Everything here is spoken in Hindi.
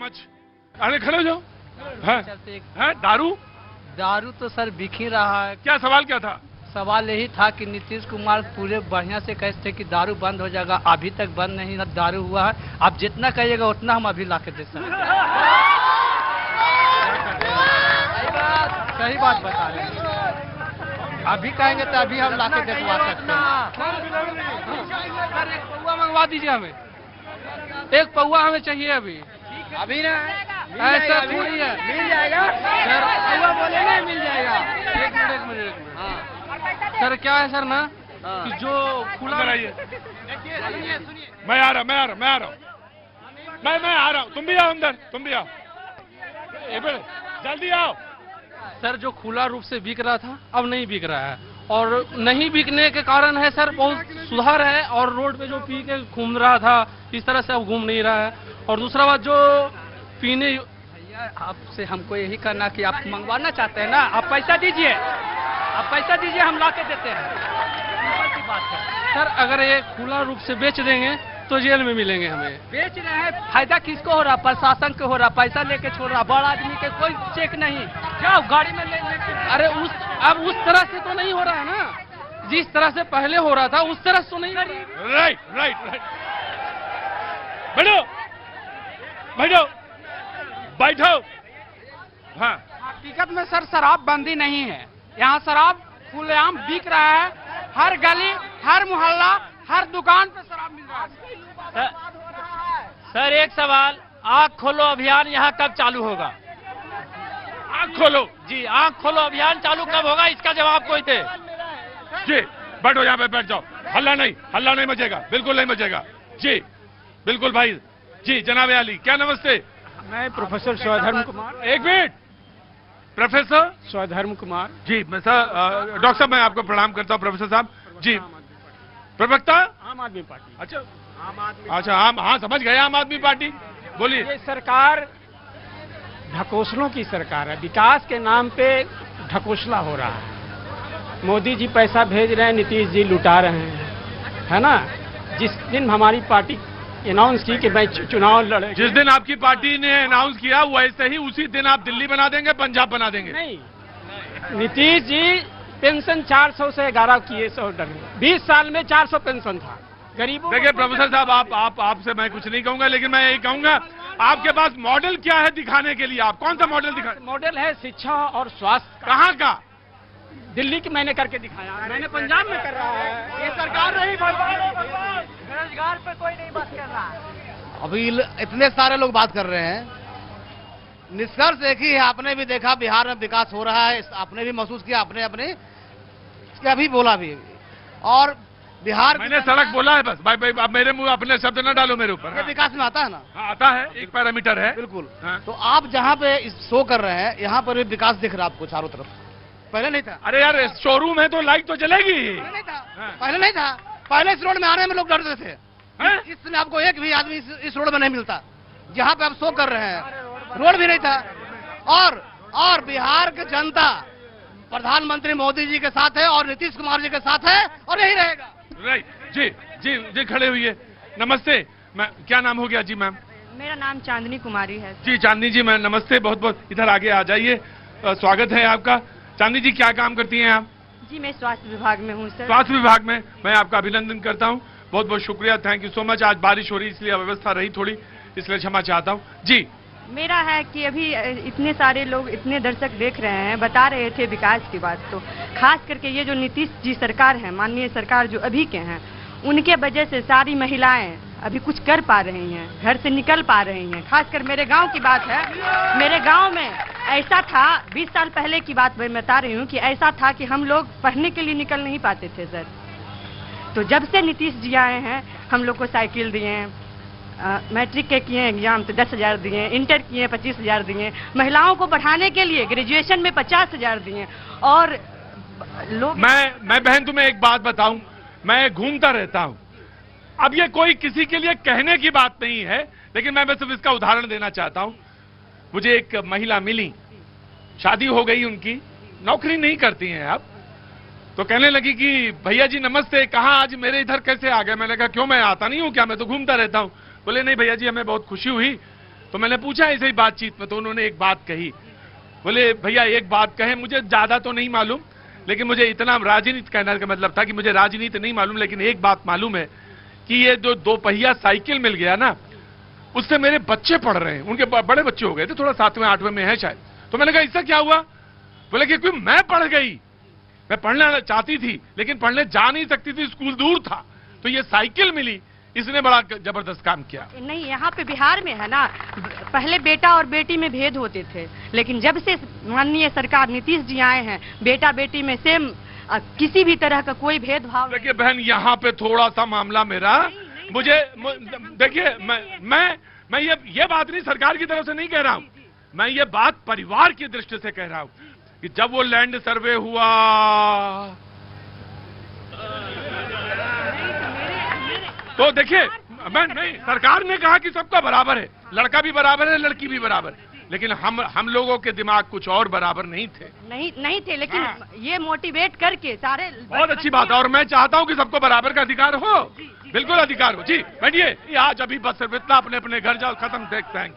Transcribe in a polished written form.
मच। अरे खड़े हो जाओ। है दारू? दारू तो सर बिक ही रहा है। क्या सवाल क्या था? सवाल यही था कि नीतीश कुमार पूरे बढ़िया से कहते थे कि दारू बंद हो जाएगा, अभी तक बंद नहीं दारू हुआ है। आप जितना कहिएगा उतना हम अभी ला के दे सकते हैं। सही बात बता रहे हैं, अभी कहेंगे तो अभी हम ला के दिखवा सकते हैं। सर एक पौवा मंगवा दीजिए हमें, एक पौवा हमें चाहिए अभी। अभी ना ऐसा थोड़ी है, मिल जाएगा सर। पौवा बोले ना मिल जाएगा। एक मिनट सर, क्या है सर ना कि जो खुला सुनिए मैं आ रहा हूँ, मैं आ रहा हूँ। तुम भी आओ अंदर, तुम भी आओ, जल्दी आओ। सर जो खुला रूप से बिक रहा था अब नहीं बिक रहा है, और नहीं बिकने के कारण है सर बहुत सुधार है। और रोड पे जो पी के घूम रहा था इस तरह से अब घूम नहीं रहा है। और दूसरा बात जो पीने, आपसे हमको यही करना कि आप मंगवाना चाहते हैं ना, आप पैसा दीजिए, हम ला के देते हैं। सिंपल सी बात है सर। अगर ये खुला रूप से बेच देंगे तो जेल में मिलेंगे हमें। बेच रहे हैं, फायदा किसको हो रहा? प्रशासन को हो रहा, पैसा लेके छोड़ रहा। बड़ा आदमी के कोई चेक नहीं, जाओ गाड़ी में ले। अरे अब उस तरह से तो नहीं हो रहा है ना, जिस तरह से पहले हो रहा था उस तरह से तो नहीं। राइट। बैठो। हाँ, हकीकत में सर शराब बंदी नहीं है। यहाँ शराब खुलेआम बिक रहा है, हर गली, हर मोहल्ला, हर दुकान पे शराब मिल रहा है। सर एक सवाल, आँख खोलो अभियान यहाँ कब चालू होगा? आँख खोलो जी, आँख खोलो अभियान चालू कब होगा, इसका जवाब कोई दे। जी। बैठो, यहाँ पे बैठ जाओ। हल्ला नहीं मचेगा, बिल्कुल नहीं मचेगा। जी बिल्कुल भाई। जी जनाब अली, क्या नमस्ते? मैं प्रोफेसर स्वधर्म कुमार। एक मिनट, प्रोफेसर स्वधर्म कुमार। जी मैं सर, डॉक्टर साहब मैं आपको प्रणाम करता हूँ। प्रोफेसर साहब जी, प्रवक्ता आम आदमी पार्टी। अच्छा हाँ समझ गए, आम आदमी पार्टी। बोलिए। ये सरकार ढकोसलों की सरकार है, विकास के नाम पे ढकोसला हो रहा है। मोदी जी पैसा भेज रहे हैं, नीतीश जी लुटा रहे हैं, है ना। जिस दिन हमारी पार्टी अनाउंस की कि मैं चुनाव लड़ेगी, जिस दिन आपकी पार्टी ने अनाउंस किया वैसे ही उसी दिन आप दिल्ली बना देंगे, पंजाब बना देंगे? नहीं, नीतीश जी पेंशन 400 से 11 किए 100 डर 20 साल में 400 पेंशन था गरीबों। देखिए प्रोफेसर साहब, आपसे मैं कुछ नहीं कहूंगा, लेकिन मैं यही कहूंगा आपके पास मॉडल क्या है दिखाने के लिए? आप कौन सा मॉडल दिखा? मॉडल है शिक्षा और स्वास्थ्य। कहाँ का? दिल्ली की मैंने करके दिखाया, मैंने पंजाब में कर रहा है। ये सरकार नहीं, बेरोजगार पे कोई नहीं बात कर रहा। अभी इतने सारे लोग बात कर रहे हैं, निष्कर्ष एक ही है। आपने भी देखा बिहार में विकास हो रहा है, आपने भी महसूस किया, आपने अपने अभी बोला भी। और बिहार मैंने सड़क बोला है बस भाई, अब मेरे मुंह अपने शब्द न डालो मेरे ऊपर। ये विकास में आता है ना? हाँ आता है, एक पैरामीटर है बिल्कुल। हाँ। तो आप जहाँ पे इस शो कर रहे हैं, यहाँ पर भी विकास दिख रहा है आपको चारों तरफ, पहले नहीं था। अरे यार शोरूम है तो लाइट तो जलेगी। पहले नहीं था। पहले इस रोड में आने में लोग डरते थे। इस समय आपको एक भी आदमी इस रोड में नहीं मिलता जहाँ पे आप शो कर रहे हैं। रोड भी नहीं था। और बिहार की जनता प्रधानमंत्री मोदी जी के साथ है और नीतीश कुमार जी के साथ है और यही रहेगा। राइट। जी खड़े हुई। नमस्ते, मैं क्या नाम हो गया जी मैम? मेरा नाम चांदनी कुमारी है। जी चांदनी जी, मैं नमस्ते, बहुत बहुत इधर आगे आ जाइए, स्वागत है आपका। चांदनी जी क्या काम करती हैं आप? जी मैं स्वास्थ्य विभाग में हूँ सर। स्वास्थ्य विभाग में, मैं आपका अभिनंदन करता हूँ, बहुत बहुत शुक्रिया, थैंक यू सो मच। आज बारिश हो रही इसलिए अव्यवस्था रही थोड़ी, इसलिए क्षमा चाहता हूँ। जी मेरा है कि अभी इतने सारे लोग, इतने दर्शक देख रहे हैं, बता रहे थे विकास की बात, तो खास करके ये जो नीतीश जी सरकार है, माननीय सरकार जो अभी के हैं, उनके वजह से सारी महिलाएं अभी कुछ कर पा रही हैं, घर से निकल पा रही हैं। खासकर मेरे गांव की बात है, मेरे गांव में ऐसा था, 20 साल पहले की बात मैं बता रही हूँ कि ऐसा था कि हम लोग पढ़ने के लिए निकल नहीं पाते थे सर। तो जब से नीतीश जी आए हैं, हम लोग को साइकिल दिए, मैट्रिक के किए एग्जाम तो 10,000 दिए, इंटर किए 25,000 दिए, महिलाओं को बढ़ाने के लिए ग्रेजुएशन में 50,000 दिए। और लोग, मैं बहन तुम्हें एक बात बताऊं, मैं घूमता रहता हूं। अब ये कोई किसी के लिए कहने की बात नहीं है, लेकिन मैं सिर्फ इसका उदाहरण देना चाहता हूं। मुझे एक महिला मिली, शादी हो गई उनकी, नौकरी नहीं करती हैं अब, तो कहने लगी कि भैया जी नमस्ते, कहाँ आज मेरे इधर कैसे आ गए? मैंने कहा क्यों, मैं आता नहीं हूं क्या, मैं तो घूमता रहता हूं। बोले नहीं भैया जी, हमें बहुत खुशी हुई, तो मैंने पूछा ऐसे ही बातचीत में, तो उन्होंने एक बात कही, बोले भैया एक बात कहें, मुझे ज्यादा तो नहीं मालूम, लेकिन मुझे इतना राजनीति कहने का मतलब था कि मुझे राजनीति नहीं मालूम, लेकिन एक बात मालूम है कि ये जो 2 पहिया साइकिल मिल गया ना, उससे मेरे बच्चे पढ़ रहे हैं, उनके बड़े बच्चे हो गए थे, थोड़ा 7वें 8वें में है शायद। तो मैंने कहा इससे क्या हुआ? बोले कि क्यों मैं पढ़ गई, मैं पढ़ना चाहती थी लेकिन पढ़ने जा नहीं सकती थी, स्कूल दूर था, तो ये साइकिल मिली, इसने बड़ा जबरदस्त काम किया। नहीं, यहाँ पे बिहार में है ना, पहले बेटा और बेटी में भेद होते थे, लेकिन जब से माननीय सरकार नीतीश जी आए हैं, बेटा बेटी में सेम किसी भी तरह का कोई भेदभाव। देखिए बहन, यहाँ पे थोड़ा सा मामला मेरा, मुझे देखिए, मैं ये बात नहीं सरकार की तरफ से नहीं कह रहा हूँ, मैं ये बात परिवार की दृष्टि से कह रहा हूँ कि जब वो लैंड सर्वे हुआ, तो देखिए मैं नहीं, सरकार ने कहा कि सबका बराबर है, लड़का भी बराबर है, लड़की भी बराबर है, लेकिन हम लोगों के दिमाग कुछ और बराबर नहीं थे। नहीं थे, लेकिन ये मोटिवेट करके सारे। बहुत अच्छी बात है, और मैं चाहता हूं कि सबको बराबर का अधिकार हो, बिल्कुल अधिकार हो। जी बैठिए, आज अभी बस सिर्फ इतना, अपने अपने घर जाओ, खत्म। Thank you.